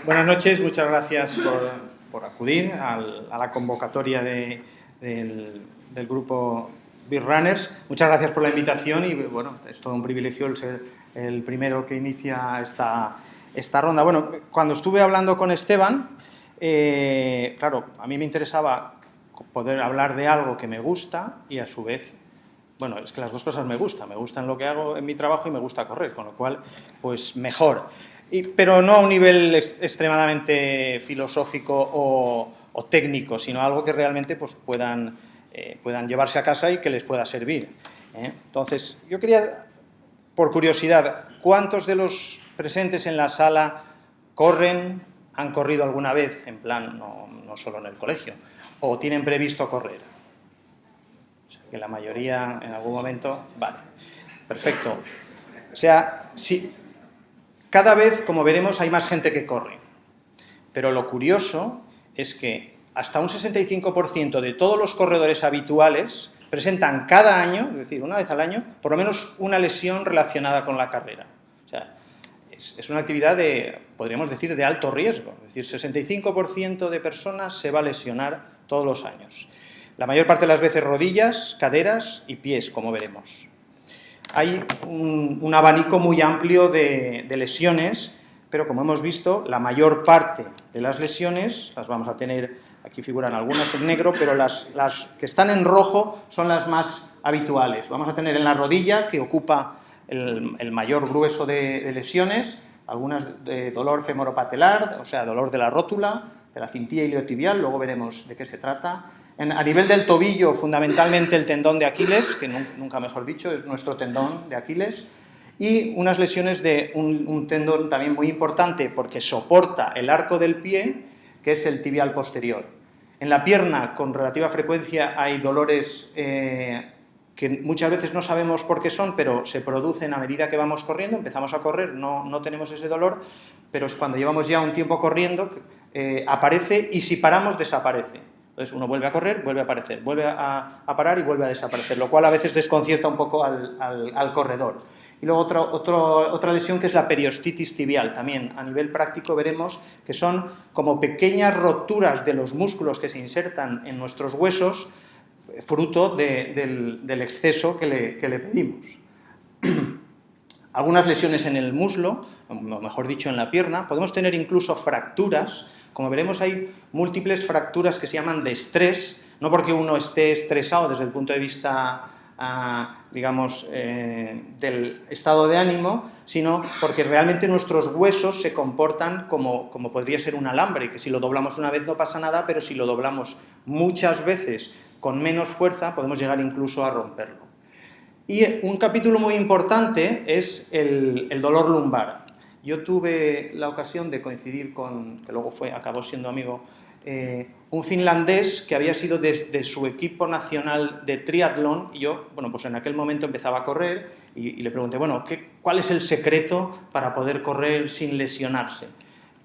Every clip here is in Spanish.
Buenas noches, muchas gracias por acudir a la convocatoria del grupo Beer Runners. Muchas gracias por la invitación y, bueno, es todo un privilegio el ser el primero que inicia esta ronda. Bueno, cuando estuve hablando con Esteban, claro, a mí me interesaba poder hablar de algo que me gusta y, a su vez, bueno, es que las dos cosas me gustan lo que hago en mi trabajo y me gusta correr, con lo cual, pues mejor. Pero no a un nivel extremadamente filosófico o técnico, sino algo que realmente pues, puedan llevarse a casa y que les pueda servir. Entonces, yo quería, por curiosidad, ¿cuántos de los presentes en la sala han corrido alguna vez, en plan, no solo en el colegio, o tienen previsto correr? O sea, que la mayoría en algún momento, vale, perfecto. O sea, sí. Cada vez, como veremos, hay más gente que corre. Pero lo curioso es que hasta un 65% de todos los corredores habituales presentan cada año, es decir, una vez al año, por lo menos una lesión relacionada con la carrera. O sea, es una actividad podríamos decir, de alto riesgo. Es decir, 65% de personas se va a lesionar todos los años. La mayor parte de las veces rodillas, caderas y pies, como veremos. Hay un abanico muy amplio de lesiones, pero como hemos visto, la mayor parte de las lesiones, las vamos a tener, aquí figuran algunas en negro, pero las que están en rojo son las más habituales. Vamos a tener en la rodilla, que ocupa el mayor grueso de lesiones, algunas de dolor femoropatelar, o sea, dolor de la rótula, de la cintilla iliotibial, luego veremos de qué se trata. A nivel del tobillo, fundamentalmente el tendón de Aquiles, que nunca mejor dicho, es nuestro tendón de Aquiles, y unas lesiones de un tendón también muy importante porque soporta el arco del pie, que es el tibial posterior. En la pierna, con relativa frecuencia, hay dolores que muchas veces no sabemos por qué son, pero se producen a medida que vamos corriendo, empezamos a correr, no tenemos ese dolor, pero es cuando llevamos ya un tiempo corriendo, aparece y si paramos desaparece. Entonces uno vuelve a correr, vuelve a aparecer, vuelve a parar y vuelve a desaparecer, lo cual a veces desconcierta un poco al corredor. Y luego otra lesión que es la periostitis tibial. También a nivel práctico veremos que son como pequeñas roturas de los músculos que se insertan en nuestros huesos, fruto del exceso que le pedimos. Algunas lesiones en el muslo, o mejor dicho en la pierna, podemos tener incluso fracturas. Como veremos, hay múltiples fracturas que se llaman de estrés, no porque uno esté estresado desde el punto de vista, digamos, del estado de ánimo, sino porque realmente nuestros huesos se comportan como podría ser un alambre, que si lo doblamos una vez no pasa nada, pero si lo doblamos muchas veces con menos fuerza, podemos llegar incluso a romperlo. Y un capítulo muy importante es el dolor lumbar. Yo tuve la ocasión de coincidir con, que luego acabó siendo amigo, un finlandés que había sido de su equipo nacional de triatlón, y yo, bueno, pues en aquel momento empezaba a correr y le pregunté, bueno, ¿cuál es el secreto para poder correr sin lesionarse?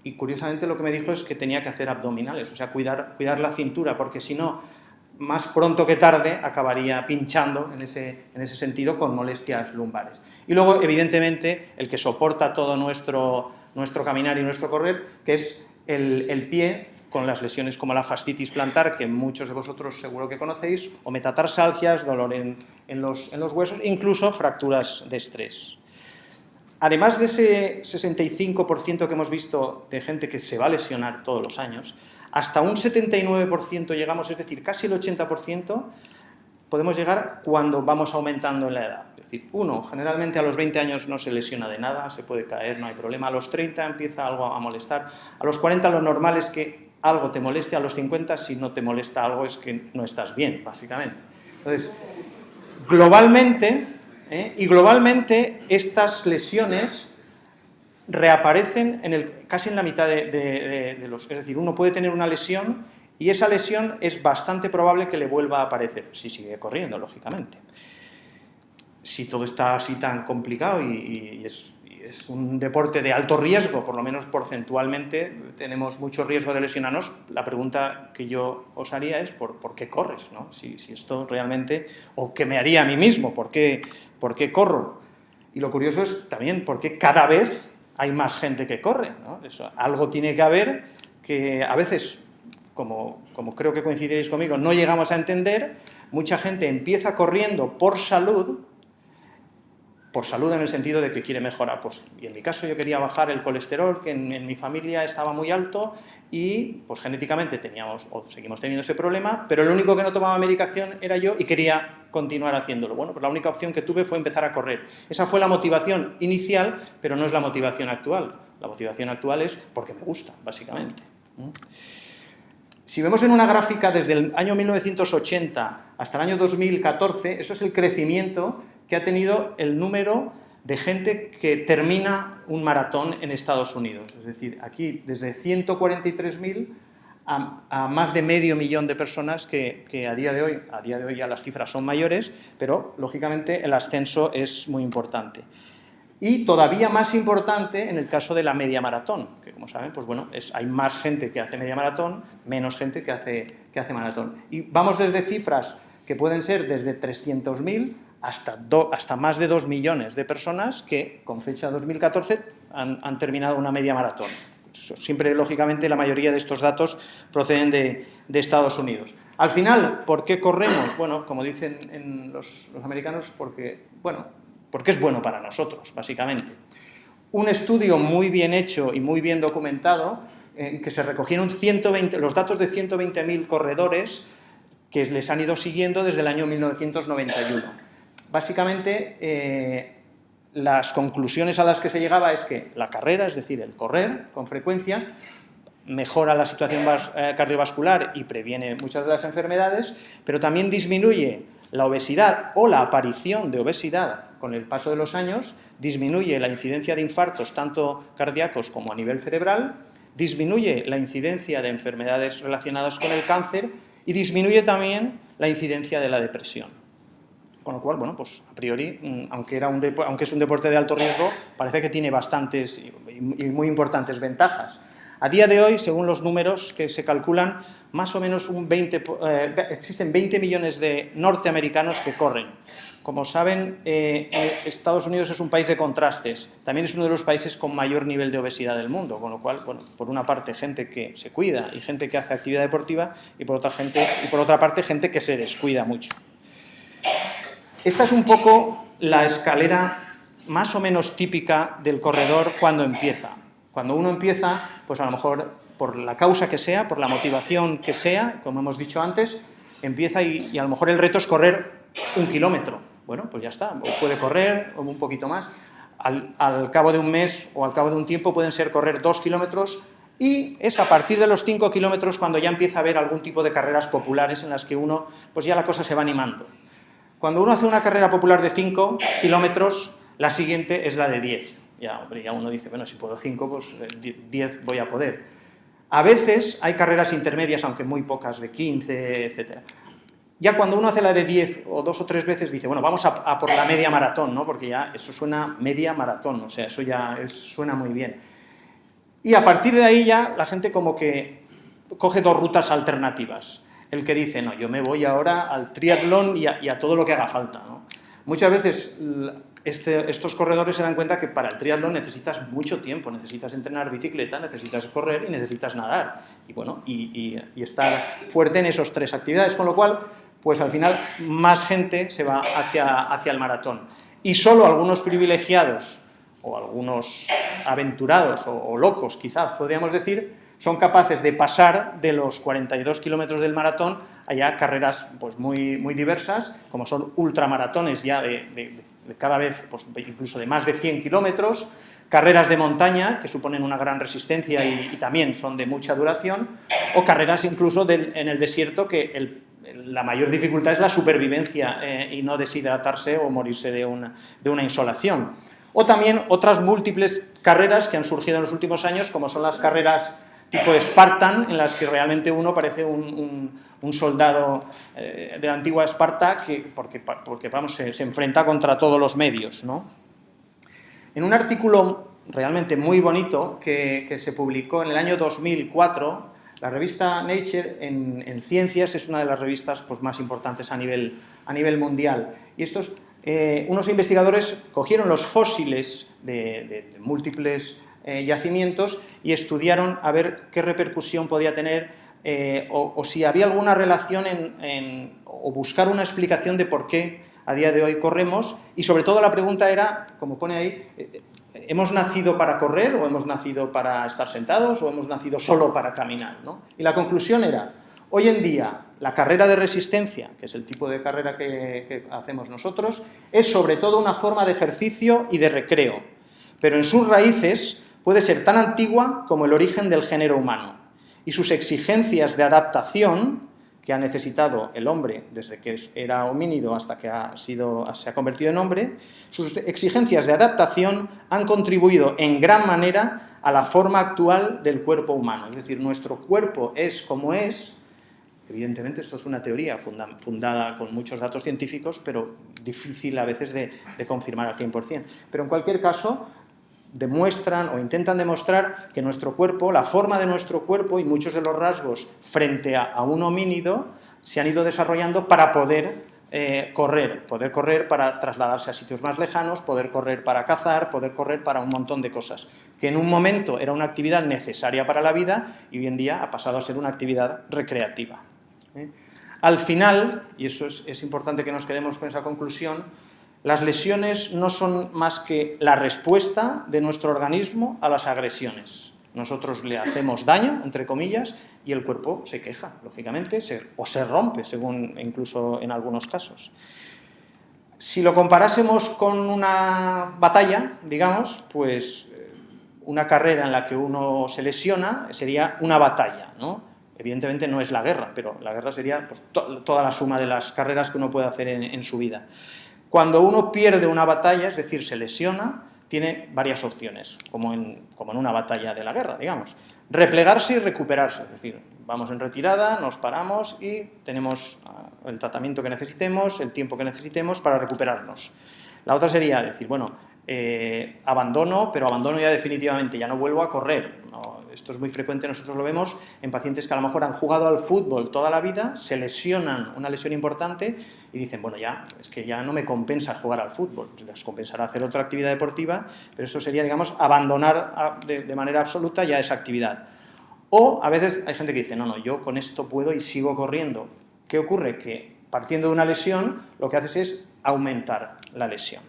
Y curiosamente lo que me dijo es que tenía que hacer abdominales, o sea, cuidar la cintura, porque si no, más pronto que tarde acabaría pinchando en ese sentido con molestias lumbares. Y luego, evidentemente, el que soporta todo nuestro caminar y nuestro correr, que es el pie, con las lesiones como la fascitis plantar, que muchos de vosotros seguro que conocéis, o metatarsalgias, dolor en los huesos, incluso fracturas de estrés. Además de ese 65% que hemos visto de gente que se va a lesionar todos los años, hasta un 79% llegamos, es decir, casi el 80%, podemos llegar cuando vamos aumentando en la edad. Es decir, uno, generalmente a los 20 años no se lesiona de nada, se puede caer, no hay problema. A los 30 empieza algo a molestar. A los 40 lo normal es que algo te moleste. A los 50, si no te molesta algo, es que no estás bien, básicamente. Entonces, globalmente estas lesiones reaparecen casi en la mitad de los... Es decir, uno puede tener una lesión y esa lesión es bastante probable que le vuelva a aparecer, si sigue corriendo, lógicamente. Si todo está así tan complicado y es un deporte de alto riesgo, por lo menos porcentualmente, tenemos mucho riesgo de lesionarnos, la pregunta que yo os haría es ¿por qué corres? ¿No? Si esto realmente... O ¿qué me haría a mí mismo? ¿Por qué corro? Y lo curioso es también por qué cada vez hay más gente que corre, ¿no? Eso, algo tiene que haber que a veces, como creo que coincidiréis conmigo, no llegamos a entender. Mucha gente empieza corriendo por salud en el sentido de que quiere mejorar. Pues, y en mi caso yo quería bajar el colesterol, que en mi familia estaba muy alto y pues genéticamente teníamos o seguimos teniendo ese problema, pero el único que no tomaba medicación era yo y quería continuar haciéndolo. Bueno, pues la única opción que tuve fue empezar a correr. Esa fue la motivación inicial, pero no es la motivación actual. La motivación actual es porque me gusta, básicamente. Si vemos en una gráfica desde el año 1980 hasta el año 2014, eso es el crecimiento que ha tenido el número de gente que termina un maratón en Estados Unidos. Es decir, aquí desde 143.000 a más de 500.000 de personas que a día de hoy ya las cifras son mayores, pero lógicamente el ascenso es muy importante. Y todavía más importante en el caso de la media maratón, que como saben, pues bueno, hay más gente que hace media maratón, menos gente que hace maratón. Y vamos desde cifras que pueden ser desde 300.000 hasta más de 2 millones de personas que con fecha 2014 han terminado una media maratón. Siempre, lógicamente, la mayoría de estos datos proceden de Estados Unidos. Al final, ¿por qué corremos? Bueno, como dicen los americanos, porque es bueno para nosotros, básicamente. Un estudio muy bien hecho y muy bien documentado, que se recogieron los datos de 120.000 corredores que les han ido siguiendo desde el año 1991. Básicamente, las conclusiones a las que se llegaba es que la carrera, es decir, el correr con frecuencia, mejora la situación cardiovascular y previene muchas de las enfermedades, pero también disminuye la obesidad o la aparición de obesidad con el paso de los años, disminuye la incidencia de infartos tanto cardíacos como a nivel cerebral, disminuye la incidencia de enfermedades relacionadas con el cáncer y disminuye también la incidencia de la depresión. Con lo cual, bueno, pues a priori, aunque es un deporte de alto riesgo, parece que tiene bastantes y muy importantes ventajas. A día de hoy, según los números que se calculan, más o menos existen 20 millones de norteamericanos que corren. Como saben, Estados Unidos es un país de contrastes. También es uno de los países con mayor nivel de obesidad del mundo, con lo cual, bueno, por una parte, gente que se cuida y gente que hace actividad deportiva, y por otra parte, gente que se descuida mucho. Esta es un poco la escalera más o menos típica del corredor cuando empieza. Cuando uno empieza, pues a lo mejor por la causa que sea, por la motivación que sea, como hemos dicho antes, empieza y a lo mejor el reto es correr 1 kilómetro. Bueno, pues ya está, o puede correr o un poquito más. Al cabo de un mes o al cabo de un tiempo pueden ser correr 2 kilómetros y es a partir de los 5 kilómetros cuando ya empieza a haber algún tipo de carreras populares en las que uno, pues ya la cosa se va animando. Cuando uno hace una carrera popular de 5 kilómetros, la siguiente es la de 10. Ya uno dice, bueno, si puedo 5, pues 10 voy a poder. A veces hay carreras intermedias, aunque muy pocas, de 15, etc. Ya cuando uno hace la de 10 o 2 o 3 veces, dice, bueno, vamos a por la media maratón, ¿no? Porque ya eso suena media maratón, o sea, eso ya suena muy bien. Y a partir de ahí ya la gente como que coge 2 rutas alternativas. El que dice, no, yo me voy ahora al triatlón y a todo lo que haga falta, ¿no? Muchas veces estos corredores se dan cuenta que para el triatlón necesitas mucho tiempo, necesitas entrenar bicicleta, necesitas correr y necesitas nadar. Y bueno, y estar fuerte en esas 3 actividades, con lo cual, pues al final más gente se va hacia el maratón. Y solo algunos privilegiados o algunos aventurados o locos, quizás podríamos decir, son capaces de pasar de los 42 kilómetros del maratón a ya carreras pues, muy diversas, como son ultramaratones ya de cada vez, pues, incluso de más de 100 kilómetros, carreras de montaña, que suponen una gran resistencia y también son de mucha duración, o carreras incluso en el desierto, que la mayor dificultad es la supervivencia y no deshidratarse o morirse de una insolación. O también otras múltiples carreras que han surgido en los últimos años, como son las carreras tipo Spartan, en las que realmente uno parece un soldado de la antigua Esparta porque vamos, se enfrenta contra todos los medios, ¿no? En un artículo realmente muy bonito que se publicó en el año 2004, la revista Nature en ciencias es una de las revistas pues, más importantes a nivel mundial. Y unos investigadores cogieron los fósiles de múltiples yacimientos y estudiaron a ver qué repercusión podía tener o si había alguna relación o buscar una explicación de por qué a día de hoy corremos, y sobre todo la pregunta era, como pone ahí, ¿hemos nacido para correr o hemos nacido para estar sentados o hemos nacido solo para caminar, ¿no? Y la conclusión era, hoy en día la carrera de resistencia, que es el tipo de carrera que hacemos nosotros, es sobre todo una forma de ejercicio y de recreo, pero en sus raíces puede ser tan antigua como el origen del género humano, y sus exigencias de adaptación que ha necesitado el hombre desde que era homínido hasta que se ha convertido en hombre, sus exigencias de adaptación han contribuido en gran manera a la forma actual del cuerpo humano. Es decir, nuestro cuerpo es como es. Evidentemente esto es una teoría fundada con muchos datos científicos, pero difícil a veces de confirmar al 100%. Pero en cualquier caso, demuestran o intentan demostrar que nuestro cuerpo, la forma de nuestro cuerpo y muchos de los rasgos frente a un homínido se han ido desarrollando para poder correr para trasladarse a sitios más lejanos, poder correr para cazar, poder correr para un montón de cosas, que en un momento era una actividad necesaria para la vida y hoy en día ha pasado a ser una actividad recreativa. Al final, y eso es importante que nos quedemos con esa conclusión, las lesiones no son más que la respuesta de nuestro organismo a las agresiones. Nosotros le hacemos daño, entre comillas, y el cuerpo se queja, lógicamente, o se rompe, según incluso en algunos casos. Si lo comparásemos con una batalla, digamos, pues una carrera en la que uno se lesiona sería una batalla, ¿no? Evidentemente no es la guerra, pero la guerra sería pues, toda la suma de las carreras que uno puede hacer en su vida. Cuando uno pierde una batalla, es decir, se lesiona, tiene varias opciones, como en una batalla de la guerra, digamos. Replegarse y recuperarse, es decir, vamos en retirada, nos paramos y tenemos el tratamiento que necesitemos, el tiempo que necesitemos para recuperarnos. La otra sería decir, bueno, abandono, pero abandono ya definitivamente, ya no vuelvo a correr. No, esto es muy frecuente, nosotros lo vemos en pacientes que a lo mejor han jugado al fútbol toda la vida, se lesionan, una lesión importante, y dicen, bueno, ya, es que ya no me compensa jugar al fútbol, les compensará hacer otra actividad deportiva, pero eso sería, digamos, abandonar de manera absoluta ya esa actividad. O a veces hay gente que dice, no, yo con esto puedo y sigo corriendo. ¿Qué ocurre? Que partiendo de una lesión, lo que haces es aumentar la lesión.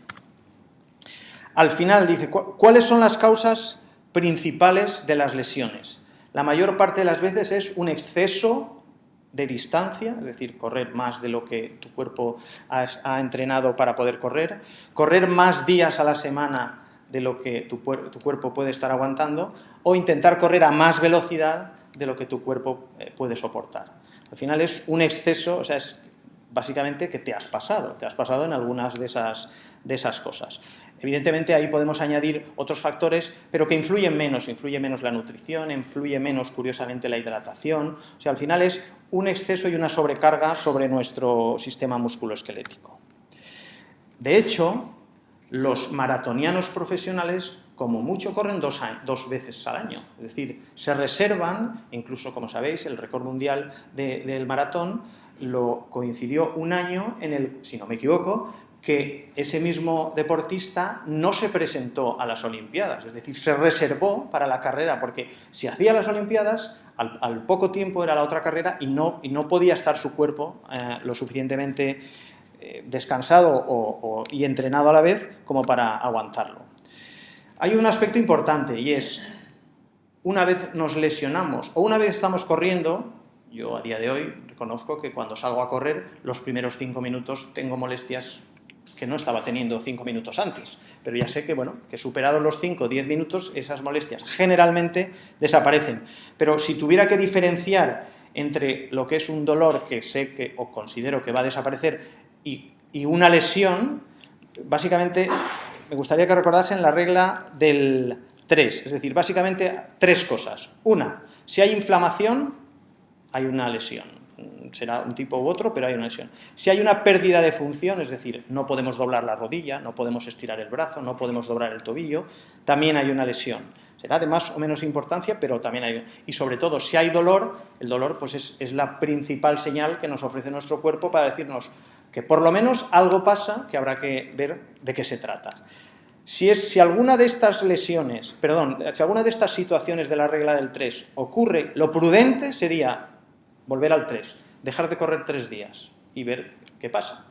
Al final dice, ¿cuáles son las causas principales de las lesiones? La mayor parte de las veces es un exceso de distancia, es decir, correr más de lo que tu cuerpo ha entrenado para poder correr más días a la semana de lo que tu cuerpo puede estar aguantando, o intentar correr a más velocidad de lo que tu cuerpo puede soportar. Al final es un exceso, o sea, es básicamente que te has pasado en algunas de esas cosas. Evidentemente ahí podemos añadir otros factores, pero que influye menos la nutrición, influye menos, curiosamente, la hidratación. O sea, al final es un exceso y una sobrecarga sobre nuestro sistema musculoesquelético. De hecho, los maratonianos profesionales, como mucho, corren dos veces al año. Es decir, se reservan, incluso, como sabéis, el récord mundial del maratón coincidió un año en el, si no me equivoco, que ese mismo deportista no se presentó a las Olimpiadas, es decir, se reservó para la carrera, porque si hacía las Olimpiadas, al poco tiempo era la otra carrera y no podía estar su cuerpo lo suficientemente descansado y entrenado a la vez como para aguantarlo. Hay un aspecto importante y es, una vez nos lesionamos o una vez estamos corriendo, yo a día de hoy reconozco que cuando salgo a correr, los primeros 5 minutos tengo molestias que no estaba teniendo 5 minutos antes, pero ya sé que, bueno, que superados los 5 o 10 minutos, esas molestias generalmente desaparecen. Pero si tuviera que diferenciar entre lo que es un dolor que sé que o considero que va a desaparecer y una lesión, básicamente me gustaría que recordasen la regla del 3, es decir, básicamente 3 cosas. Una, si hay inflamación, hay una lesión. Será un tipo u otro, pero hay una lesión. Si hay una pérdida de función, es decir, no podemos doblar la rodilla, no podemos estirar el brazo, no podemos doblar el tobillo, también hay una lesión. Será de más o menos importancia, pero también hay. Y sobre todo, si hay dolor, el dolor pues es la principal señal que nos ofrece nuestro cuerpo para decirnos que por lo menos algo pasa, que habrá que ver de qué se trata. Si alguna de estas lesiones, si alguna de estas situaciones de la regla del 3 ocurre, lo prudente sería volver al 3, dejar de correr 3 días y ver qué pasa.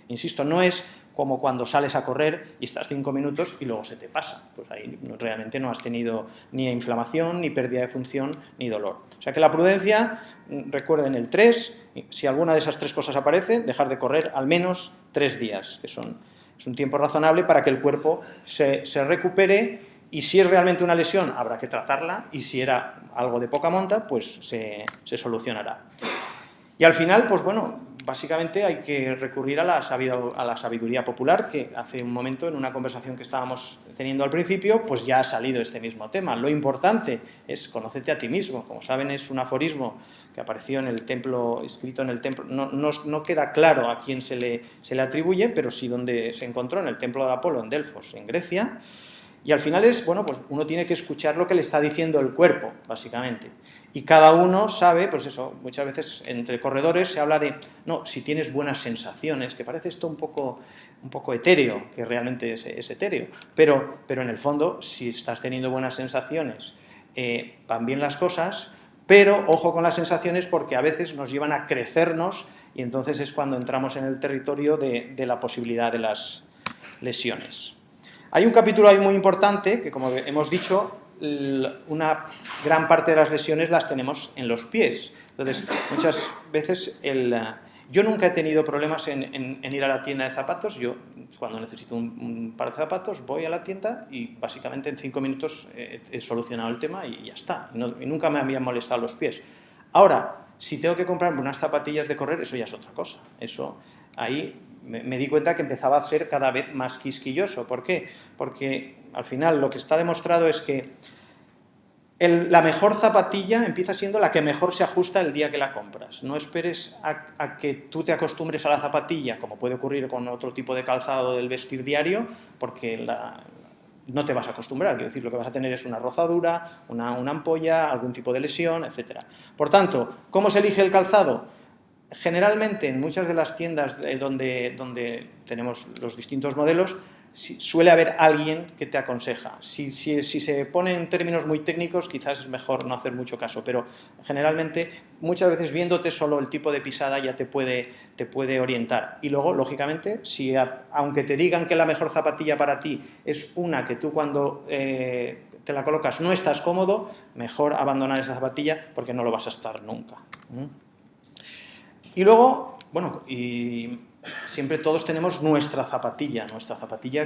Insisto, no es como cuando sales a correr y estás 5 minutos y luego se te pasa. Pues ahí realmente no has tenido ni inflamación, ni pérdida de función, ni dolor. O sea que la prudencia, recuerden el 3, si alguna de esas 3 cosas aparece, dejar de correr al menos 3 días, que es un tiempo razonable para que el cuerpo se recupere, y si es realmente una lesión habrá que tratarla, y si era algo de poca monta, pues se solucionará. Y al final, pues bueno, básicamente hay que recurrir a la sabiduría popular, que hace un momento, en una conversación que estábamos teniendo al principio, pues ya ha salido este mismo tema. Lo importante es conócete a ti mismo. Como saben, es un aforismo que apareció en el templo, escrito en el templo, no queda claro a quién se le atribuye, pero sí donde se encontró, en el templo de Apolo, en Delfos, en Grecia. Y al final es, bueno, pues uno tiene que escuchar lo que le está diciendo el cuerpo, básicamente. Y cada uno sabe, pues eso, muchas veces entre corredores se habla de, no, si tienes buenas sensaciones, que parece esto un poco etéreo, que realmente es etéreo, pero en el fondo, si estás teniendo buenas sensaciones, van bien las cosas, pero ojo con las sensaciones, porque a veces nos llevan a crecernos, y entonces es cuando entramos en el territorio de la posibilidad de las lesiones. Hay un capítulo ahí muy importante que, como hemos dicho, una gran parte de las lesiones las tenemos en los pies. Entonces, muchas veces yo nunca he tenido problemas en ir a la tienda de zapatos. Yo, cuando necesito un par de zapatos, voy a la tienda y básicamente en 5 minutos he solucionado el tema y ya está. Y nunca me habían molestado los pies. Ahora, si tengo que comprarme unas zapatillas de correr, eso ya es otra cosa. Eso, ahí me di cuenta que empezaba a ser cada vez más quisquilloso. ¿Por qué? Porque al final lo que está demostrado es que la mejor zapatilla empieza siendo la que mejor se ajusta el día que la compras. No esperes a que tú te acostumbres a la zapatilla, como puede ocurrir con otro tipo de calzado del vestir diario, porque no te vas a acostumbrar. Quiero decir, lo que vas a tener es una rozadura, una ampolla, algún tipo de lesión, etc. Por tanto, ¿cómo se elige el calzado? Generalmente, en muchas de las tiendas donde tenemos los distintos modelos, suele haber alguien que te aconseja. Si se pone en términos muy técnicos, quizás es mejor no hacer mucho caso, pero generalmente, muchas veces viéndote solo el tipo de pisada ya te puede orientar. Y luego, lógicamente, aunque te digan que la mejor zapatilla para ti es una que tú cuando te la colocas no estás cómodo, mejor abandonar esa zapatilla porque no lo vas a estar nunca. Y luego, bueno, y siempre todos tenemos nuestra zapatilla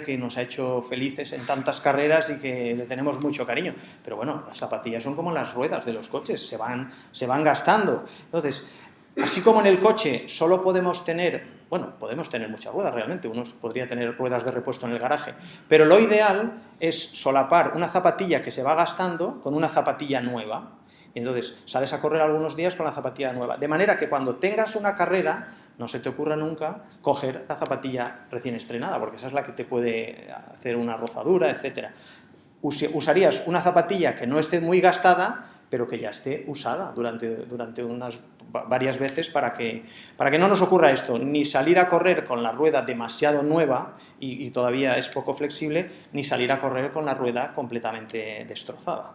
que nos ha hecho felices en tantas carreras y que le tenemos mucho cariño. Pero bueno, las zapatillas son como las ruedas de los coches, se van gastando. Entonces, así como en el coche solo podemos tener muchas ruedas realmente, uno podría tener ruedas de repuesto en el garaje, pero lo ideal es solapar una zapatilla que se va gastando con una zapatilla nueva. Y entonces sales a correr algunos días con la zapatilla nueva, de manera que cuando tengas una carrera no se te ocurra nunca coger la zapatilla recién estrenada, porque esa es la que te puede hacer una rozadura, etc. Usarías una zapatilla que no esté muy gastada, pero que ya esté usada durante unas varias veces para que no nos ocurra esto, ni salir a correr con la rueda demasiado nueva y todavía es poco flexible, ni salir a correr con la rueda completamente destrozada.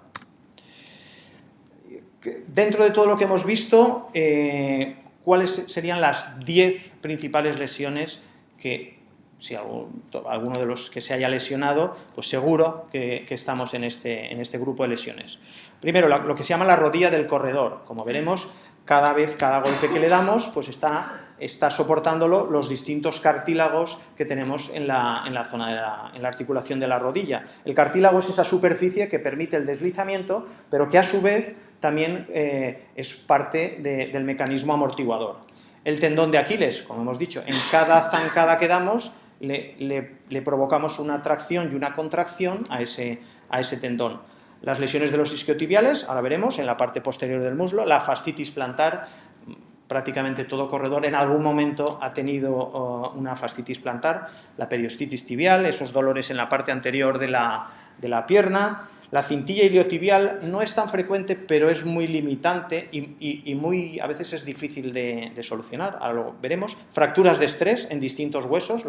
Dentro de todo lo que hemos visto, ¿cuáles serían las 10 principales lesiones que, si alguno de los que se haya lesionado, pues seguro que estamos en este grupo de lesiones? Primero, lo que se llama la rodilla del corredor. Como veremos, cada golpe que le damos, pues está soportándolo los distintos cartílagos que tenemos en la zona en la articulación de la rodilla. El cartílago es esa superficie que permite el deslizamiento, pero que a su vez también es parte del mecanismo amortiguador. El tendón de Aquiles, como hemos dicho, en cada zancada que damos le provocamos una tracción y una contracción a ese tendón. Las lesiones de los isquiotibiales, ahora veremos, en la parte posterior del muslo, la fascitis plantar, prácticamente todo corredor en algún momento ha tenido una fascitis plantar, la periostitis tibial, esos dolores en la parte anterior de la pierna. La cintilla iliotibial no es tan frecuente, pero es muy limitante y a veces es difícil de solucionar. Ahora lo veremos. Fracturas de estrés en distintos huesos.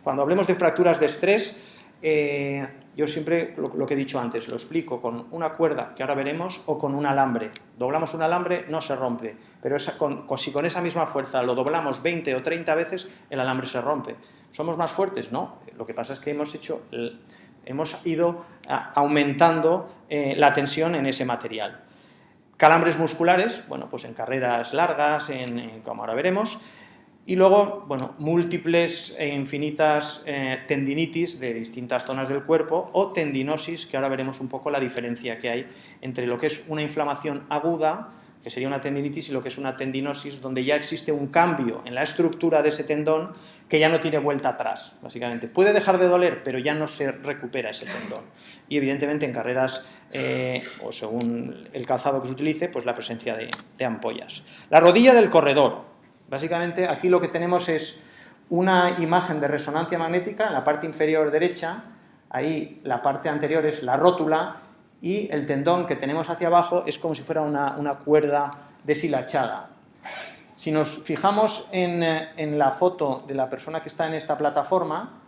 Cuando hablemos de fracturas de estrés, yo siempre, lo que he dicho antes, lo explico con una cuerda, que ahora veremos, o con un alambre. Doblamos un alambre, no se rompe, pero si con esa misma fuerza lo doblamos 20 o 30 veces, el alambre se rompe. ¿Somos más fuertes? No. Lo que pasa es que hemos ido aumentando la tensión en ese material. Calambres musculares, bueno, pues en carreras largas, como ahora veremos. Y luego, bueno, múltiples e infinitas tendinitis de distintas zonas del cuerpo o tendinosis, que ahora veremos un poco la diferencia que hay entre lo que es una inflamación aguda, que sería una tendinitis, y lo que es una tendinosis, donde ya existe un cambio en la estructura de ese tendón que ya no tiene vuelta atrás, básicamente. Puede dejar de doler, pero ya no se recupera ese tendón. Y evidentemente en carreras, o según el calzado que se utilice, pues la presencia de ampollas. La rodilla del corredor. Básicamente aquí lo que tenemos es una imagen de resonancia magnética en la parte inferior derecha, ahí la parte anterior es la rótula y el tendón que tenemos hacia abajo es como si fuera una cuerda deshilachada. Si nos fijamos en la foto de la persona que está en esta plataforma,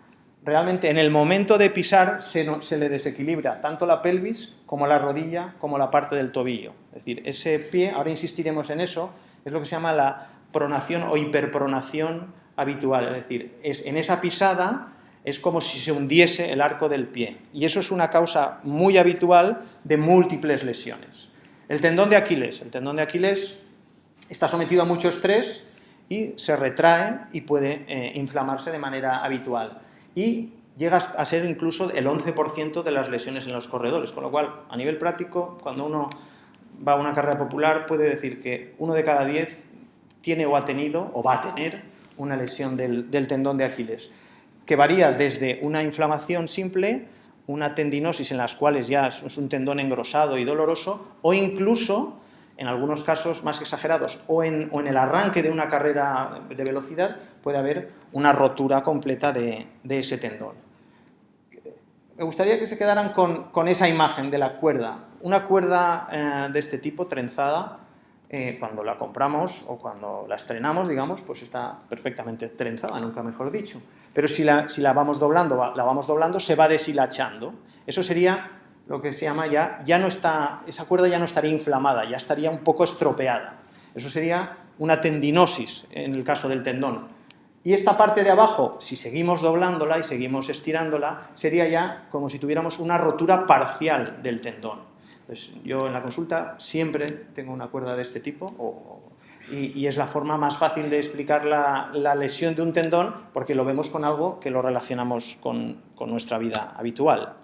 realmente en el momento de pisar se le desequilibra tanto la pelvis como la rodilla como la parte del tobillo. Es decir, ese pie, ahora insistiremos en eso, es lo que se llama la pronación o hiperpronación habitual, es decir, en esa pisada es como si se hundiese el arco del pie, y eso es una causa muy habitual de múltiples lesiones. El tendón de Aquiles está sometido a mucho estrés y se retrae y puede inflamarse de manera habitual, y llega a ser incluso el 11% de las lesiones en los corredores, con lo cual, a nivel práctico, cuando uno va a una carrera popular, puede decir que 1 de cada 10 tiene o ha tenido o va a tener una lesión del tendón de Aquiles, que varía desde una inflamación simple, una tendinosis en las cuales ya es un tendón engrosado y doloroso, o incluso, en algunos casos más exagerados, o en el arranque de una carrera de velocidad, puede haber una rotura completa de ese tendón. Me gustaría que se quedaran con esa imagen de la cuerda. Una cuerda de este tipo, trenzada, cuando la compramos o cuando la estrenamos, digamos, pues está perfectamente trenzada, nunca mejor dicho. Pero si la vamos doblando, se va deshilachando. Eso sería lo que se llama esa cuerda ya no estaría inflamada, ya estaría un poco estropeada. Eso sería una tendinosis en el caso del tendón. Y esta parte de abajo, si seguimos doblándola y seguimos estirándola, sería ya como si tuviéramos una rotura parcial del tendón. Pues yo en la consulta siempre tengo una cuerda de este tipo y es la forma más fácil de explicar la lesión de un tendón, porque lo vemos con algo que lo relacionamos con nuestra vida habitual.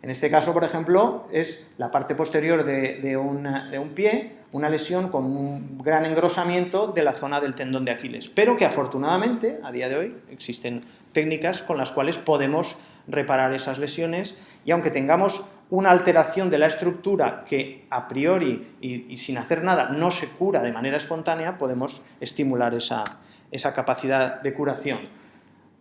En este caso, por ejemplo, es la parte posterior de un pie, una lesión con un gran engrosamiento de la zona del tendón de Aquiles, pero que afortunadamente, a día de hoy, existen técnicas con las cuales podemos reparar esas lesiones, y aunque tengamos una alteración de la estructura que a priori y sin hacer nada no se cura de manera espontánea, podemos estimular esa capacidad de curación.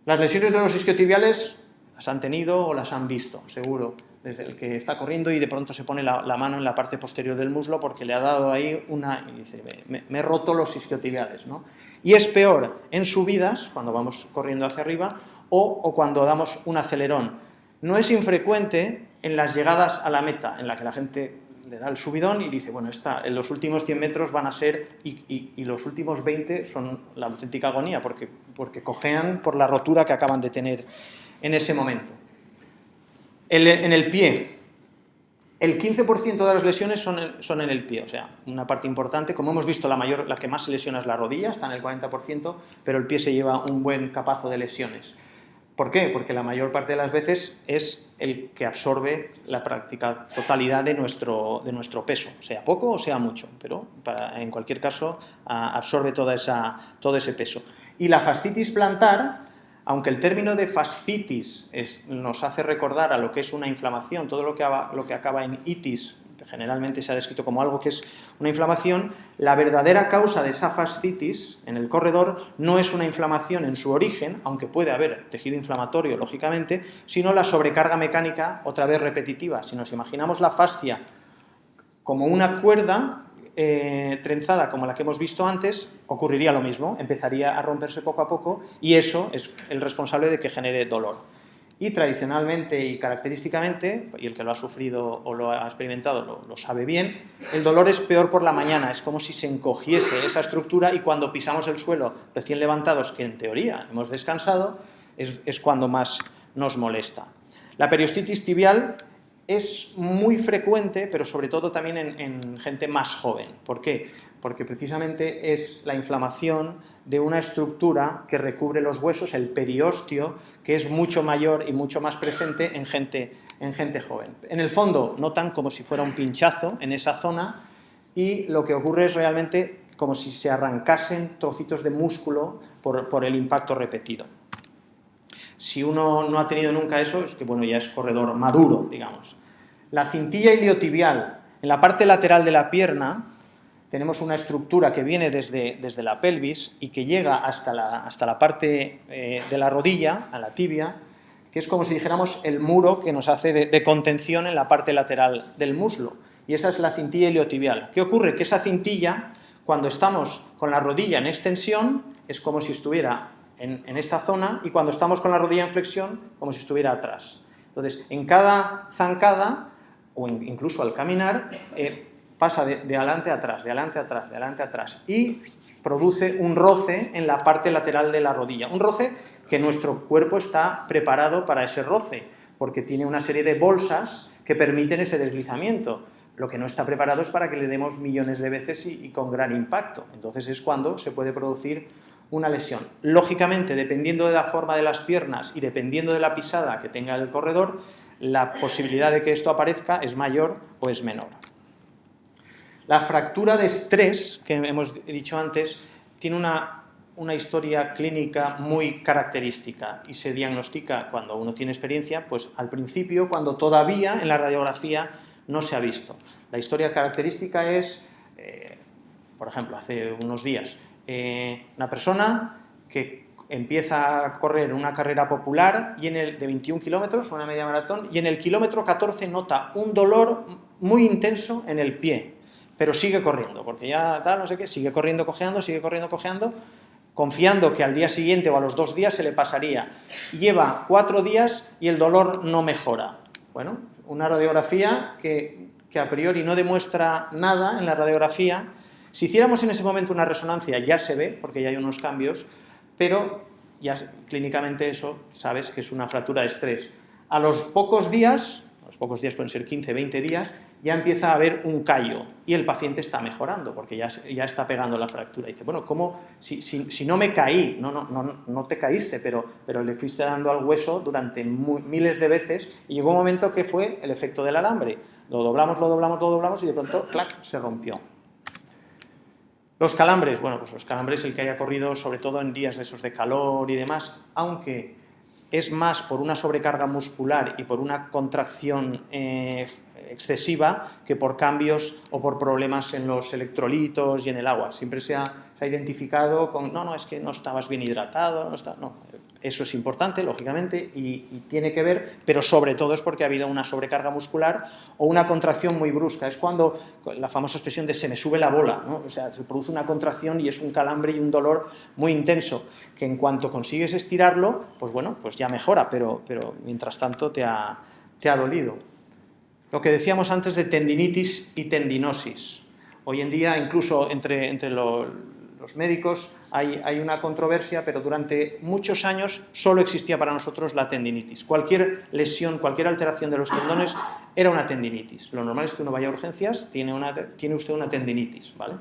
Las lesiones de los isquiotibiales las han tenido o las han visto, seguro, desde el que está corriendo y de pronto se pone la mano en la parte posterior del muslo porque le ha dado ahí y dice, me he roto los isquiotibiales, ¿no? Y es peor en subidas, cuando vamos corriendo hacia arriba, o cuando damos un acelerón. No es infrecuente en las llegadas a la meta, en la que la gente le da el subidón y dice, bueno, en los últimos 100 metros van a ser, y los últimos 20 son la auténtica agonía, porque cojean por la rotura que acaban de tener en ese momento. En el pie, el 15% de las lesiones son en el pie, o sea, una parte importante. Como hemos visto, la que más se lesiona es la rodilla, está en el 40%, pero el pie se lleva un buen capazo de lesiones. ¿Por qué? Porque la mayor parte de las veces es el que absorbe la práctica totalidad de nuestro peso, sea poco o sea mucho, pero en cualquier caso absorbe todo ese peso. Y la fascitis plantar, aunque el término de fascitis nos hace recordar a lo que es una inflamación, todo lo que acaba en itis, que generalmente se ha descrito como algo que es una inflamación, la verdadera causa de esa fascitis en el corredor no es una inflamación en su origen, aunque puede haber tejido inflamatorio, lógicamente, sino la sobrecarga mecánica, otra vez repetitiva. Si nos imaginamos la fascia como una cuerda trenzada como la que hemos visto antes, ocurriría lo mismo, empezaría a romperse poco a poco y eso es el responsable de que genere dolor. Y tradicionalmente y característicamente, y el que lo ha sufrido o lo ha experimentado lo sabe bien, el dolor es peor por la mañana, es como si se encogiese esa estructura y cuando pisamos el suelo recién levantados, que en teoría hemos descansado, es cuando más nos molesta. La periostitis tibial es muy frecuente, pero sobre todo también en gente más joven. ¿Por qué? Porque precisamente es la inflamación de una estructura que recubre los huesos, el periósteo, que es mucho mayor y mucho más presente en gente joven. En el fondo notan como si fuera un pinchazo en esa zona y lo que ocurre es realmente como si se arrancasen trocitos de músculo por el impacto repetido. Si uno no ha tenido nunca eso, es que bueno, ya es corredor maduro, digamos. La cintilla iliotibial, en la parte lateral de la pierna, tenemos una estructura que viene desde la pelvis y que llega hasta la parte de la rodilla, a la tibia, que es como si dijéramos el muro que nos hace de contención en la parte lateral del muslo. Y esa es la cintilla iliotibial. ¿Qué ocurre? Que esa cintilla, cuando estamos con la rodilla en extensión, es como si estuviera en esta zona, y cuando estamos con la rodilla en flexión, como si estuviera atrás. Entonces, en cada zancada, o incluso al caminar, pasa de adelante a atrás, de adelante a atrás, de adelante a atrás, y produce un roce en la parte lateral de la rodilla. Un roce que nuestro cuerpo está preparado para ese roce, porque tiene una serie de bolsas que permiten ese deslizamiento. Lo que no está preparado es para que le demos millones de veces y con gran impacto. Entonces es cuando se puede producir una lesión. Lógicamente, dependiendo de la forma de las piernas y dependiendo de la pisada que tenga el corredor, la posibilidad de que esto aparezca es mayor o es menor. La fractura de estrés, que hemos dicho antes, tiene una historia clínica muy característica y se diagnostica cuando uno tiene experiencia, pues al principio, cuando todavía en la radiografía no se ha visto. La historia característica es, por ejemplo, hace unos días, una persona que empieza a correr una carrera popular y de 21 kilómetros, una media maratón, y en el kilómetro 14 nota un dolor muy intenso en el pie, pero sigue corriendo, porque ya tal, no sé qué, sigue corriendo, cojeando, confiando que al día siguiente o a los 2 días se le pasaría. Lleva 4 días y el dolor no mejora. Bueno, una radiografía que a priori no demuestra nada en la radiografía. Si hiciéramos en ese momento una resonancia ya se ve, porque ya hay unos cambios, pero ya clínicamente eso sabes que es una fractura de estrés. A los pocos días pueden ser 15, 20 días, ya empieza a haber un callo y el paciente está mejorando porque ya está pegando la fractura. Y dice, bueno, ¿cómo? Si no me caí, no te caíste, pero le fuiste dando al hueso durante miles de veces y llegó un momento que fue el efecto del alambre. Lo doblamos y de pronto, ¡clac!, se rompió. Los calambres, bueno, pues los calambres, el que haya corrido sobre todo en días de esos de calor y demás, aunque es más por una sobrecarga muscular y por una contracción excesiva que por cambios o por problemas en los electrolitos y en el agua. Siempre se ha identificado con, no, es que no estabas bien hidratado, eso es importante, lógicamente, y tiene que ver, pero sobre todo es porque ha habido una sobrecarga muscular o una contracción muy brusca. Es cuando la famosa expresión de se me sube la bola, ¿no? O sea, se produce una contracción y es un calambre y un dolor muy intenso, que en cuanto consigues estirarlo, pues bueno, pues ya mejora, pero mientras tanto te ha dolido. Lo que decíamos antes de tendinitis y tendinosis. Hoy en día, incluso entre los médicos, hay una controversia, pero durante muchos años solo existía para nosotros la tendinitis. Cualquier lesión, cualquier alteración de los tendones era una tendinitis. Lo normal es que uno vaya a urgencias, tiene usted una tendinitis, ¿vale?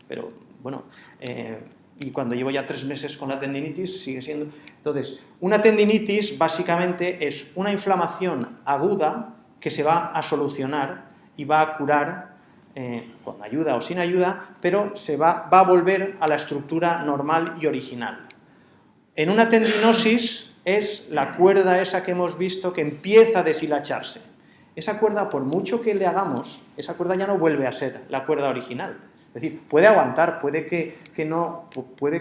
Pero, bueno, y cuando llevo ya 3 meses con la tendinitis sigue siendo... Entonces, una tendinitis básicamente es una inflamación aguda que se va a solucionar y va a curar con ayuda o sin ayuda, pero se va a volver a la estructura normal y original. En una tendinosis es la cuerda esa que hemos visto que empieza a deshilacharse. Esa cuerda, por mucho que le hagamos, esa cuerda ya no vuelve a ser la cuerda original. Es decir, puede aguantar, puede que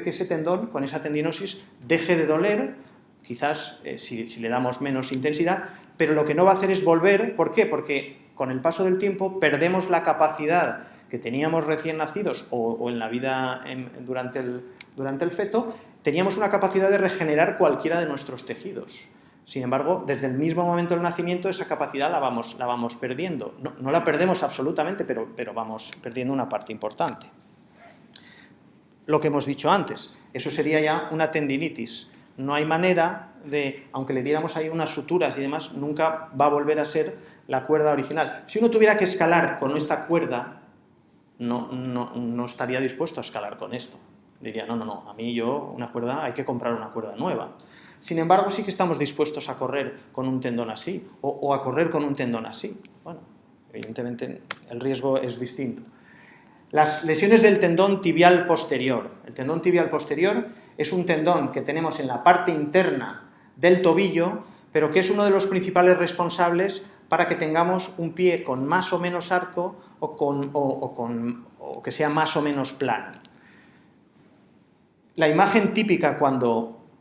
ese tendón, con esa tendinosis, deje de doler, quizás si le damos menos intensidad, pero lo que no va a hacer es volver. ¿Por qué? Porque con el paso del tiempo perdemos la capacidad que teníamos recién nacidos o en la vida durante el feto, teníamos una capacidad de regenerar cualquiera de nuestros tejidos. Sin embargo, desde el mismo momento del nacimiento esa capacidad la vamos perdiendo. No la perdemos absolutamente, pero vamos perdiendo una parte importante. Lo que hemos dicho antes, eso sería ya una tendinitis. No hay manera de, aunque le diéramos ahí unas suturas y demás, nunca va a volver a ser la cuerda original. Si uno tuviera que escalar con esta cuerda, no estaría dispuesto a escalar con esto. Diría, no, a mí una cuerda, hay que comprar una cuerda nueva. Sin embargo, sí que estamos dispuestos a correr con un tendón así, o a correr con un tendón así. Bueno, evidentemente el riesgo es distinto. Las lesiones del tendón tibial posterior. El tendón tibial posterior es un tendón que tenemos en la parte interna del tobillo, pero que es uno de los principales responsables para que tengamos un pie con más o menos arco o que sea más o menos plano. La imagen típica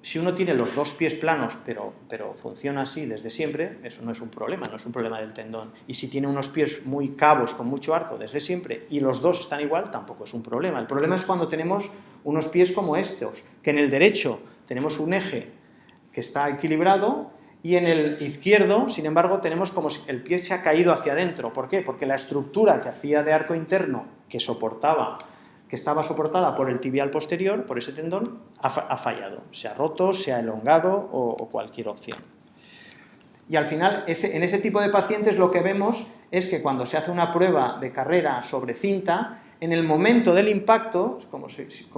si uno tiene los dos pies planos, pero funciona así desde siempre, eso no es un problema del tendón. Y si tiene unos pies muy cabos, con mucho arco desde siempre, y los dos están igual, tampoco es un problema. El problema es cuando tenemos unos pies como estos, que en el derecho tenemos un eje que está equilibrado, y en el izquierdo, sin embargo, tenemos como si el pie se ha caído hacia adentro. ¿Por qué? Porque la estructura que hacía de arco interno, que estaba soportada por el tibial posterior, por ese tendón, ha fallado. Se ha roto, se ha elongado o cualquier opción. Y al final, en ese tipo de pacientes lo que vemos es que cuando se hace una prueba de carrera sobre cinta, en el momento del impacto, como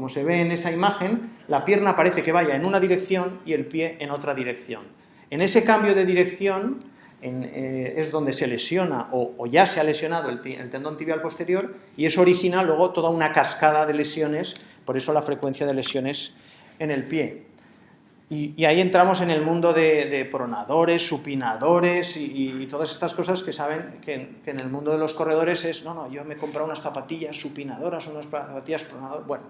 se ve en esa imagen, la pierna parece que vaya en una dirección y el pie en otra dirección. En ese cambio de dirección es donde se lesiona o ya se ha lesionado el tendón tibial posterior, y eso origina luego toda una cascada de lesiones, por eso la frecuencia de lesiones en el pie. Y ahí entramos en el mundo de pronadores, supinadores y todas estas cosas que saben que en el mundo de los corredores es, yo me he comprado unas zapatillas supinadoras, unas zapatillas pronadoras. Bueno,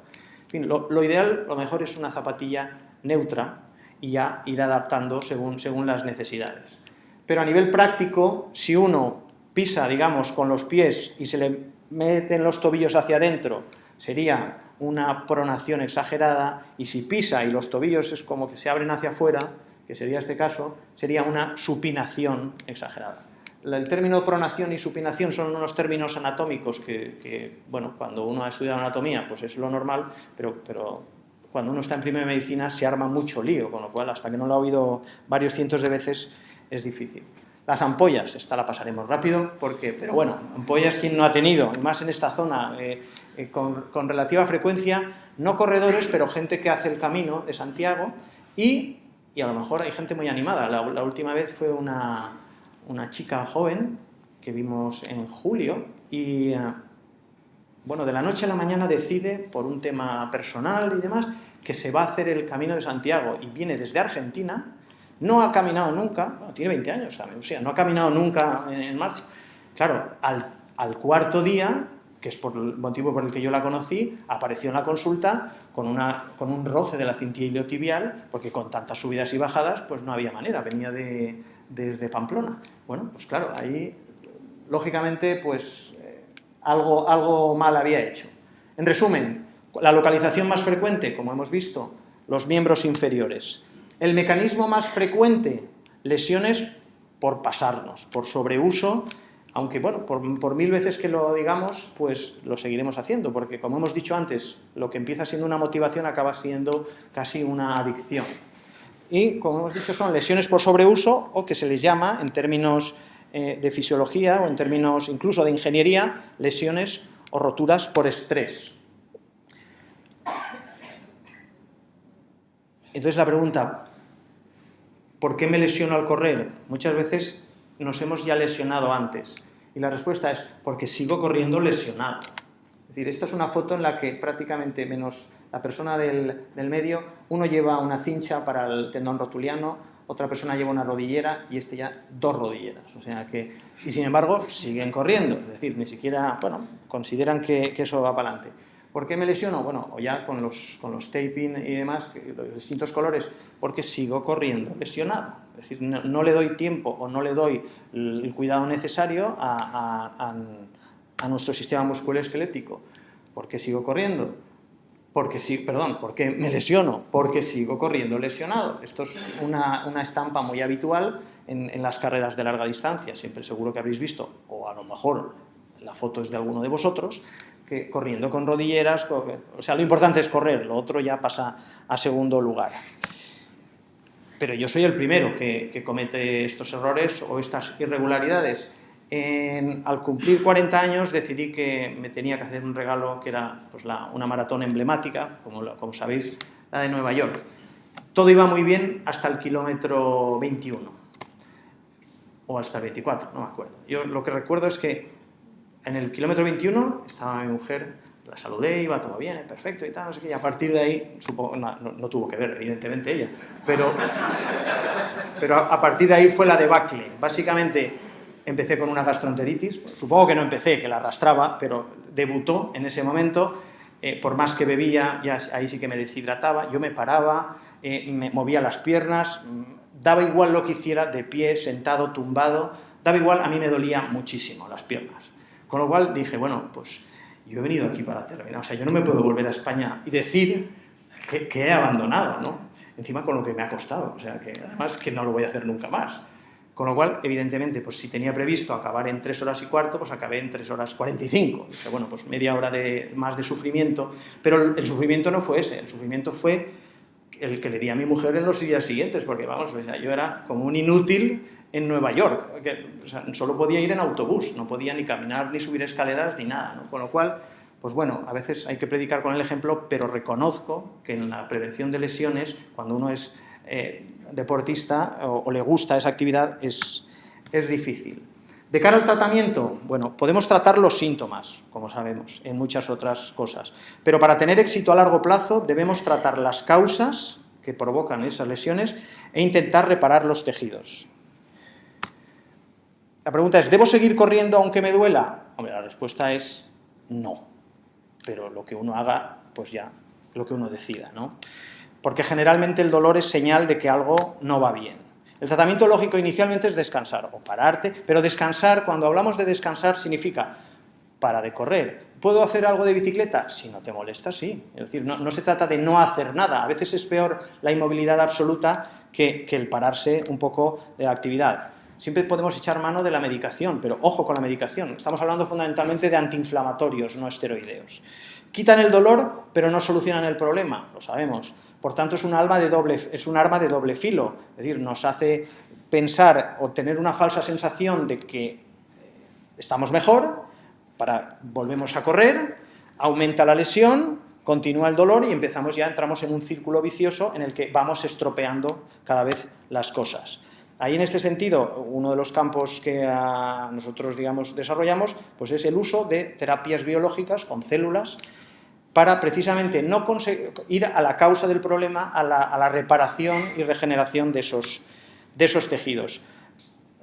en fin, lo ideal, lo mejor es una zapatilla neutra y ya ir adaptando según las necesidades. Pero a nivel práctico, si uno pisa, digamos, con los pies y se le meten los tobillos hacia adentro, sería una pronación exagerada, y si pisa y los tobillos es como que se abren hacia afuera, que sería este caso, sería una supinación exagerada. El término pronación y supinación son unos términos anatómicos que cuando uno ha estudiado anatomía, pues es lo normal, pero cuando uno está en primera medicina se arma mucho lío, con lo cual hasta que no lo ha oído varios cientos de veces es difícil. Las ampollas, esta la pasaremos rápido, pero bueno, ampollas quien no ha tenido, y más en esta zona, con relativa frecuencia, no corredores, pero gente que hace el camino de Santiago, y a lo mejor hay gente muy animada. La última vez fue una chica joven que vimos en julio, y de la noche a la mañana decide, por un tema personal y demás, que se va a hacer el Camino de Santiago, y viene desde Argentina. No ha caminado nunca, tiene 20 años también, o sea, no ha caminado nunca en marcha. Claro, al cuarto día, que es por el motivo por el que yo la conocí, apareció en la consulta con un roce de la cinta iliotibial, porque con tantas subidas y bajadas, pues no había manera, venía desde Pamplona. Bueno, pues claro, ahí, lógicamente, pues algo mal había hecho. En resumen, la localización más frecuente, como hemos visto, los miembros inferiores. El mecanismo más frecuente, lesiones por pasarnos, por sobreuso, aunque por 1000 veces que lo digamos, pues lo seguiremos haciendo, porque como hemos dicho antes, lo que empieza siendo una motivación acaba siendo casi una adicción. Y como hemos dicho, son lesiones por sobreuso, o que se les llama, en términos de fisiología o en términos incluso de ingeniería, lesiones o roturas por estrés. Entonces la pregunta, ¿por qué me lesiono al correr? Muchas veces nos hemos ya lesionado antes. Y la respuesta es, porque sigo corriendo lesionado. Es decir, esta es una foto en la que prácticamente, menos la persona del medio, uno lleva una cincha para el tendón rotuliano, otra persona lleva una rodillera y ya 2 rodilleras. O sea que, y sin embargo, siguen corriendo. Es decir, ni siquiera, consideran que eso va para adelante. ¿Por qué me lesiono? O ya con los taping y demás, los distintos colores, porque sigo corriendo lesionado. Es decir, no le doy tiempo o no le doy el cuidado necesario a nuestro sistema musculoesquelético. ¿Por qué sigo corriendo? porque sí, perdón, porque me lesiono, porque sigo corriendo lesionado. Esto es una estampa muy habitual en las carreras de larga distancia. Siempre seguro que habréis visto, o a lo mejor la foto es de alguno de vosotros, que corriendo con rodilleras, o sea, lo importante es correr, lo otro ya pasa a segundo lugar. Pero yo soy el primero que comete estos errores o estas irregularidades. Al cumplir 40 años decidí que me tenía que hacer un regalo que era pues, una maratón emblemática, como sabéis, la de Nueva York. Todo iba muy bien hasta el kilómetro 21, o hasta el 24, no me acuerdo. Yo lo que recuerdo es que en el kilómetro 21 estaba mi mujer, la saludé, iba todo bien, perfecto y tal, no sé qué, y a partir de ahí, supongo, no tuvo que ver, evidentemente, ella, pero a partir de ahí fue la debacle. Básicamente, empecé con una gastroenteritis, supongo que no empecé, que la arrastraba, pero debutó en ese momento, por más que bebía, ya ahí sí que me deshidrataba, yo me paraba, me movía las piernas, daba igual lo que hiciera, de pie, sentado, tumbado, daba igual, a mí me dolía muchísimo las piernas. Con lo cual dije, bueno, pues yo he venido aquí para terminar, o sea, yo no me puedo volver a España y decir que he abandonado, ¿no? Encima con lo que me ha costado, o sea, que además que no lo voy a hacer nunca más. Con lo cual, evidentemente, pues si tenía previsto acabar en 3 horas y cuarto, pues acabé en 3 horas 45. O sea, bueno, pues media hora más de sufrimiento, pero el sufrimiento no fue ese, el sufrimiento fue el que le di a mi mujer en los días siguientes, porque vamos, o sea, yo era como un inútil en Nueva York, o sea, solo podía ir en autobús, no podía ni caminar, ni subir escaleras, ni nada, ¿no? Con lo cual, pues bueno, a veces hay que predicar con el ejemplo, pero reconozco que en la prevención de lesiones, cuando uno es deportista o le gusta esa actividad, es difícil. De cara al tratamiento, bueno, podemos tratar los síntomas, como sabemos, en muchas otras cosas, pero para tener éxito a largo plazo debemos tratar las causas que provocan esas lesiones e intentar reparar los tejidos. La pregunta es, ¿debo seguir corriendo aunque me duela? Hombre, la respuesta es no, pero lo que uno haga, pues ya, lo que uno decida, ¿no? Porque generalmente el dolor es señal de que algo no va bien. El tratamiento lógico inicialmente es descansar o pararte, pero descansar, cuando hablamos de descansar, significa para de correr. ¿Puedo hacer algo de bicicleta? Si no te molesta, sí. Es decir, no se trata de no hacer nada. A veces es peor la inmovilidad absoluta que el pararse un poco de la actividad. Siempre podemos echar mano de la medicación, pero ojo con la medicación. Estamos hablando fundamentalmente de antiinflamatorios, no esteroideos. Quitan el dolor, pero no solucionan el problema, lo sabemos. Por tanto, es un arma de doble filo. Es decir, nos hace pensar o tener una falsa sensación de que estamos mejor, volvemos a correr, aumenta la lesión, continúa el dolor y entramos en un círculo vicioso en el que vamos estropeando cada vez las cosas. Ahí, en este sentido, uno de los campos que nosotros, digamos, desarrollamos, pues es el uso de terapias biológicas con células para precisamente no ir a la causa del problema, a la reparación y regeneración de esos tejidos.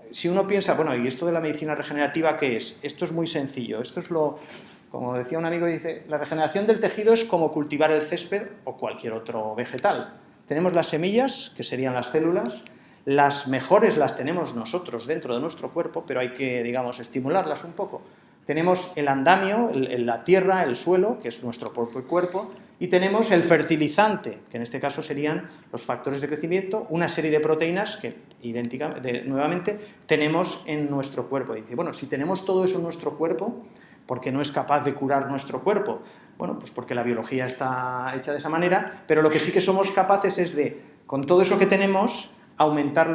Si uno piensa, bueno, ¿y esto de la medicina regenerativa qué es? Esto es muy sencillo, esto es como decía un amigo, dice, la regeneración del tejido es como cultivar el césped o cualquier otro vegetal. Tenemos las semillas, que serían las células. Las mejores las tenemos nosotros dentro de nuestro cuerpo, pero hay que, digamos, estimularlas un poco. Tenemos el andamio, la tierra, el suelo, que es nuestro propio cuerpo, y tenemos el fertilizante, que en este caso serían los factores de crecimiento, una serie de proteínas que, nuevamente, tenemos en nuestro cuerpo. Y dice, bueno, si tenemos todo eso en nuestro cuerpo, ¿por qué no es capaz de curar nuestro cuerpo? Bueno, pues porque la biología está hecha de esa manera, pero lo que sí que somos capaces es de, con todo eso que tenemos, aumentar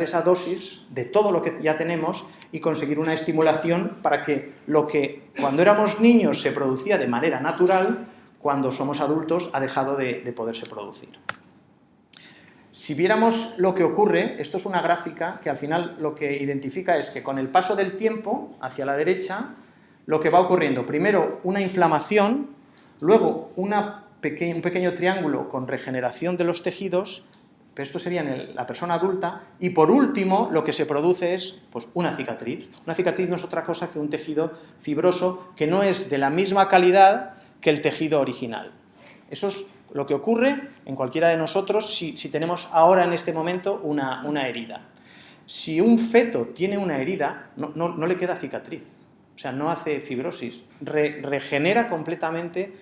esa dosis de todo lo que ya tenemos y conseguir una estimulación para que lo que cuando éramos niños se producía de manera natural, cuando somos adultos ha dejado de poderse producir. Si viéramos lo que ocurre, esto es una gráfica que al final lo que identifica es que con el paso del tiempo hacia la derecha, lo que va ocurriendo, primero una inflamación, luego un pequeño triángulo con regeneración de los tejidos, pero esto sería en la persona adulta, y por último lo que se produce es pues, una cicatriz. Una cicatriz no es otra cosa que un tejido fibroso que no es de la misma calidad que el tejido original. Eso es lo que ocurre en cualquiera de nosotros si tenemos ahora en este momento una herida. Si un feto tiene una herida, no le queda cicatriz, o sea, no hace fibrosis, regenera completamente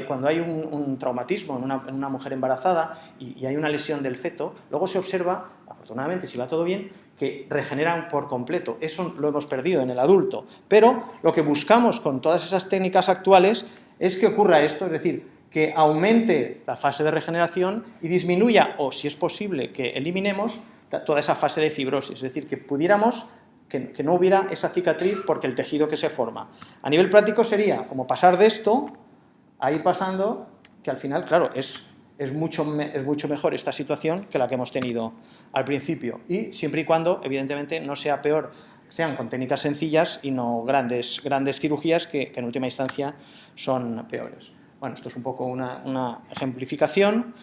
cuando hay un traumatismo en una mujer embarazada y hay una lesión del feto, luego se observa, afortunadamente, si va todo bien, que regeneran por completo. Eso lo hemos perdido en el adulto. Pero lo que buscamos con todas esas técnicas actuales es que ocurra esto, es decir, que aumente la fase de regeneración y disminuya, o si es posible, que eliminemos toda esa fase de fibrosis. Es decir, que pudiéramos que no hubiera esa cicatriz porque el tejido que se forma. A nivel práctico sería como pasar de esto a ir pasando, que al final, claro, es mucho mejor esta situación que la que hemos tenido al principio. Y siempre y cuando, evidentemente, no sea peor, sean con técnicas sencillas y no grandes cirugías que en última instancia son peores. Bueno, esto es un poco una ejemplificación.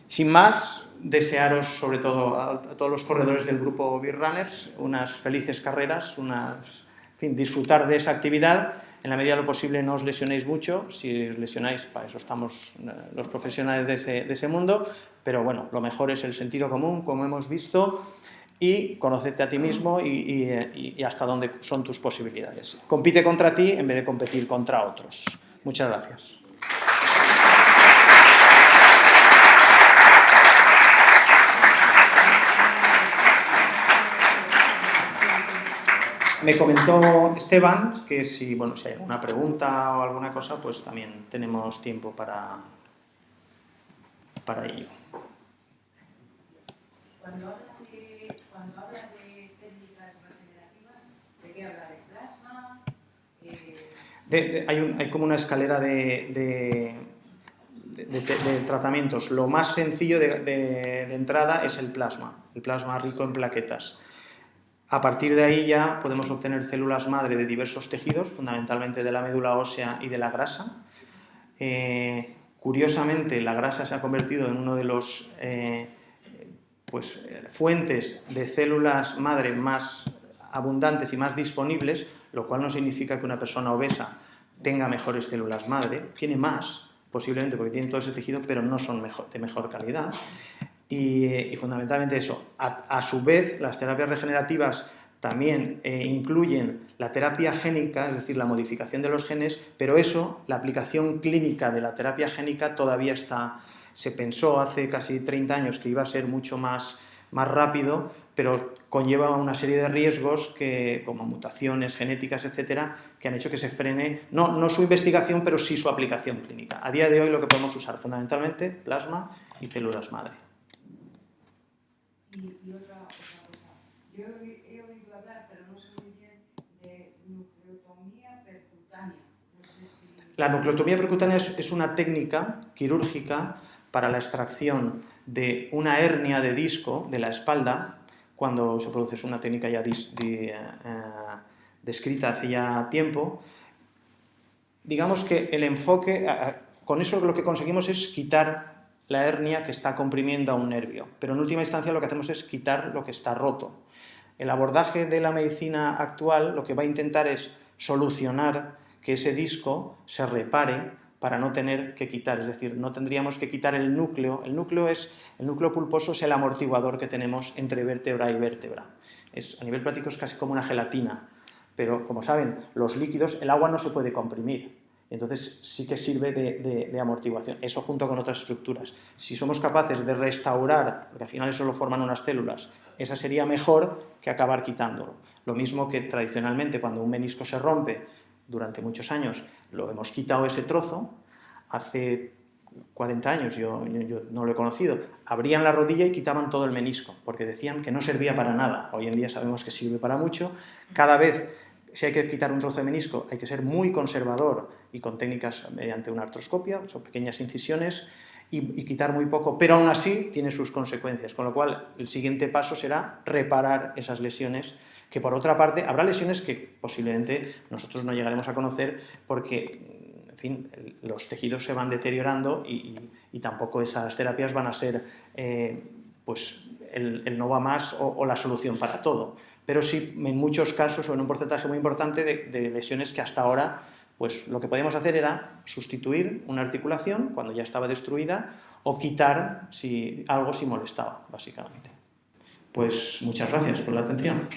Sin más, desearos, sobre todo a todos los corredores del grupo Beer Runners, unas felices carreras, en fin, disfrutar de esa actividad. En la medida de lo posible no os lesionéis mucho. Si os lesionáis, para eso estamos los profesionales de ese mundo. Pero bueno, lo mejor es el sentido común, como hemos visto, y conócete a ti mismo y hasta dónde son tus posibilidades. Compite contra ti en vez de competir contra otros. Muchas gracias. Me comentó Esteban que si hay alguna pregunta o alguna cosa, pues también tenemos tiempo para ello. Cuando habla de técnicas regenerativas, ¿de qué habla? ¿De plasma? Hay como una escalera de tratamientos. Lo más sencillo de entrada es el plasma rico en plaquetas. A partir de ahí ya podemos obtener células madre de diversos tejidos, fundamentalmente de la médula ósea y de la grasa. Curiosamente, la grasa se ha convertido en uno de los fuentes de células madre más abundantes y más disponibles, lo cual no significa que una persona obesa tenga mejores células madre, tiene más, posiblemente porque tiene todo ese tejido, pero no son de mejor calidad. Y fundamentalmente eso. A su vez, las terapias regenerativas también incluyen la terapia génica, es decir, la modificación de los genes, pero eso, la aplicación clínica de la terapia génica todavía se pensó hace casi 30 años que iba a ser mucho más rápido, pero conlleva una serie de riesgos como mutaciones genéticas, etcétera, que han hecho que se frene, no su investigación, pero sí su aplicación clínica. A día de hoy lo que podemos usar fundamentalmente, plasma y células madre. Y otra cosa, yo he oído hablar, pero no sé muy bien, de nucleotomía percutánea. No sé si... La nucleotomía percutánea es una técnica quirúrgica para la extracción de una hernia de disco de la espalda, cuando se produce. Es una técnica ya descrita hace ya tiempo. Digamos que el enfoque, con eso lo que conseguimos es quitar la hernia que está comprimiendo a un nervio, pero en última instancia lo que hacemos es quitar lo que está roto. El abordaje de la medicina actual lo que va a intentar es solucionar que ese disco se repare para no tener que quitar, es decir, no tendríamos que quitar el núcleo. El núcleo pulposo es el amortiguador que tenemos entre vértebra y vértebra. A nivel práctico es casi como una gelatina, pero como saben, los líquidos, el agua no se puede comprimir. Entonces sí que sirve de amortiguación, eso junto con otras estructuras. Si somos capaces de restaurar, porque al final eso lo forman unas células, esa sería mejor que acabar quitándolo. Lo mismo que tradicionalmente cuando un menisco se rompe, durante muchos años lo hemos quitado ese trozo, hace 40 años, yo no lo he conocido, abrían la rodilla y quitaban todo el menisco, porque decían que no servía para nada. Hoy en día sabemos que sirve para mucho. Cada vez, si hay que quitar un trozo de menisco, hay que ser muy conservador y con técnicas mediante una artroscopia, son pequeñas incisiones, y quitar muy poco, pero aún así tiene sus consecuencias, con lo cual el siguiente paso será reparar esas lesiones, que por otra parte habrá lesiones que posiblemente nosotros no llegaremos a conocer porque, en fin, los tejidos se van deteriorando y tampoco esas terapias van a ser el no va más o la solución para todo. Pero sí, en muchos casos, o en un porcentaje muy importante de lesiones que hasta ahora, pues lo que podíamos hacer era sustituir una articulación cuando ya estaba destruida o quitar algo si molestaba, básicamente. Pues muchas gracias por la atención.